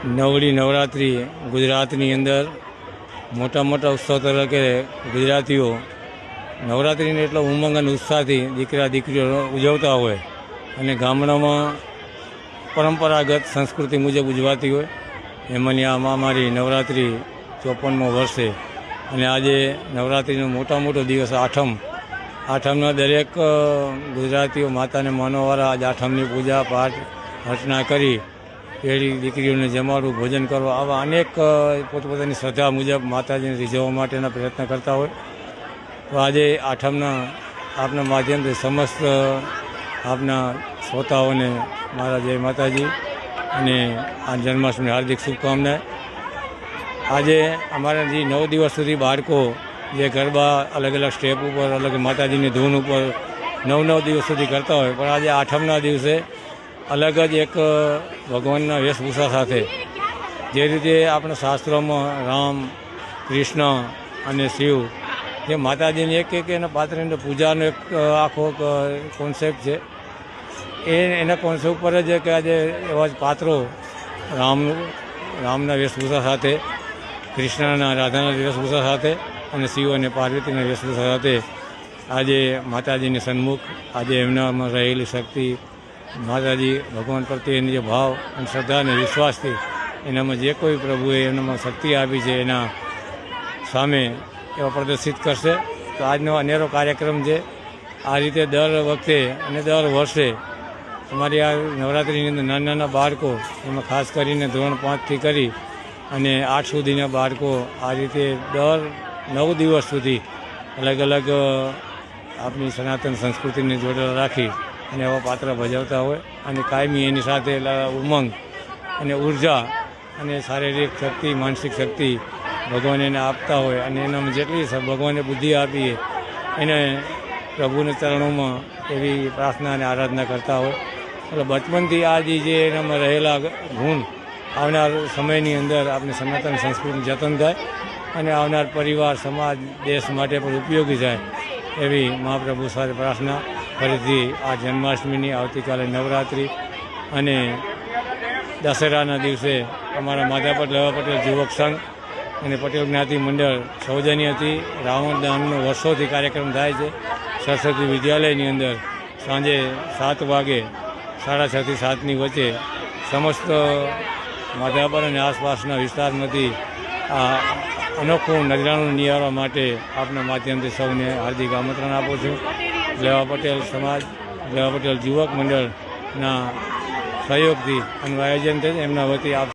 નવલી નવરાત્રિ ગુજરાતની અંદર મોટા મોટા ઉત્સવ તરીકે ગુજરાતીઓ નવરાત્રિને એટલો ઉમંગ અને ઉત્સાહથી દીકરા દીકરીઓ ઉજવતા હોય અને ગામડામાં પરંપરાગત સંસ્કૃતિ મુજબ ઉજવાતી હોય એમાંની આ મહામારી નવરાત્રિ 54મો વર્ષે અને આજે નવરાત્રિનો મોટો દિવસ આઠમના દરેક ગુજરાતીઓ માતાને માનવાવાળા આજ આઠમની પૂજા પાઠ અર્ચના કરી પેઢી દીકરીઓને જમાડવું ભોજન કરવા આવા અનેક પોતપોતાની શ્રદ્ધા મુજબ માતાજીને રીઝવવા માટેના પ્રયત્ન કરતા હોય તો આજે આઠમના આપના માધ્યમથી સમસ્ત આપના શ્રોતાઓને મારા જય માતાજી અને આ જન્માષ્ટમીની હાર્દિક શુભકામનાએ। આજે અમારા જે 9 દિવસ સુધી બાળકો જે ગરબા અલગ અલગ સ્ટેપ ઉપર અલગ માતાજીની ધૂન ઉપર 9 દિવસ સુધી કરતા હોય પણ આજે આઠમના દિવસે અલગ જ એક ભગવાનના વેશભૂષા સાથે જે રીતે આપણા શાસ્ત્રોમાં રામ કૃષ્ણ અને શિવ જે માતાજીની એક એના પાત્રની પૂજાનો એક આખો કોન્સેપ્ટ છે એના કોન્સેપ્ટ ઉપર જ કે આજે એવા જ પાત્રો રામના વેશભૂષા સાથે કૃષ્ણના રાધાના વેશભૂષા સાથે અને શિવ અને પાર્વતીના વેશભૂષા સાથે આજે માતાજીની સન્મુખ આજે એમનામાં રહેલી શક્તિ માતાજી ભગવાન પ્રત્યેની જે ભાવ અને શ્રદ્ધા અને વિશ્વાસથી એનામાં જે કોઈ પ્રભુએ એનામાં શક્તિ આપી છે એના સામે એવા પ્રદર્શિત કરશે। તો આજનો અનેરો કાર્યક્રમ છે। આ રીતે દર વખતે અને દર વર્ષે અમારી આ નવરાત્રિની અંદર નાના બાળકો એમાં ખાસ કરીને ધોરણ 5થી કરી અને 8 સુધીના બાળકો આ રીતે દર 9 દિવસ સુધી અલગ અલગ આપણી સનાતન સંસ્કૃતિને જોડેલા રાખી અને એવા પાત્ર ભજવતા હોય અને કાયમી એની સાથે ઉમંગ અને ઉર્જા અને શારીરિક શક્તિ માનસિક શક્તિ ભગવાન એને આપતા હોય અને એનામાં જેટલી ભગવાને બુદ્ધિ આપીએ એને પ્રભુના ચરણોમાં એવી પ્રાર્થના અને આરાધના કરતા હોય એટલે બચપનથી આ જે એનામાં રહેલા ગુણ આવનાર સમયની અંદર આપણે સનાતન સંસ્કૃતિનું જતન થાય અને આવનાર પરિવાર સમાજ દેશ માટે પણ ઉપયોગી થાય એવી મહાપ્રભુ સાથે પ્રાર્થના। ફરીથી આ જન્માષ્ટમીની આવતીકાલે નવરાત્રિ અને દશેરાના દિવસે અમારા માધાપર લેવા પટેલ યુવક સંઘ અને પટેલ જ્ઞાતિ મંડળ સૌજન્યથી રાવણ દહનનો વર્ષોથી કાર્યક્રમ થાય છે સરસ્વતી વિદ્યાલયની અંદર સાંજે 7 વાગે 6:30 થી 7ની વચ્ચે સમસ્ત માધાપર અને આસપાસના વિસ્તારમાંથી આ અનોખું નજરાણું નિહાળવા માટે આપના માધ્યમથી સૌને હાર્દિક આમંત્રણ આપું છું। લેવા પટેલ સમાજ લેવા પટેલ યુવક મંડળના સહયોગથી આનું આયોજન થશે એમના વતી આપ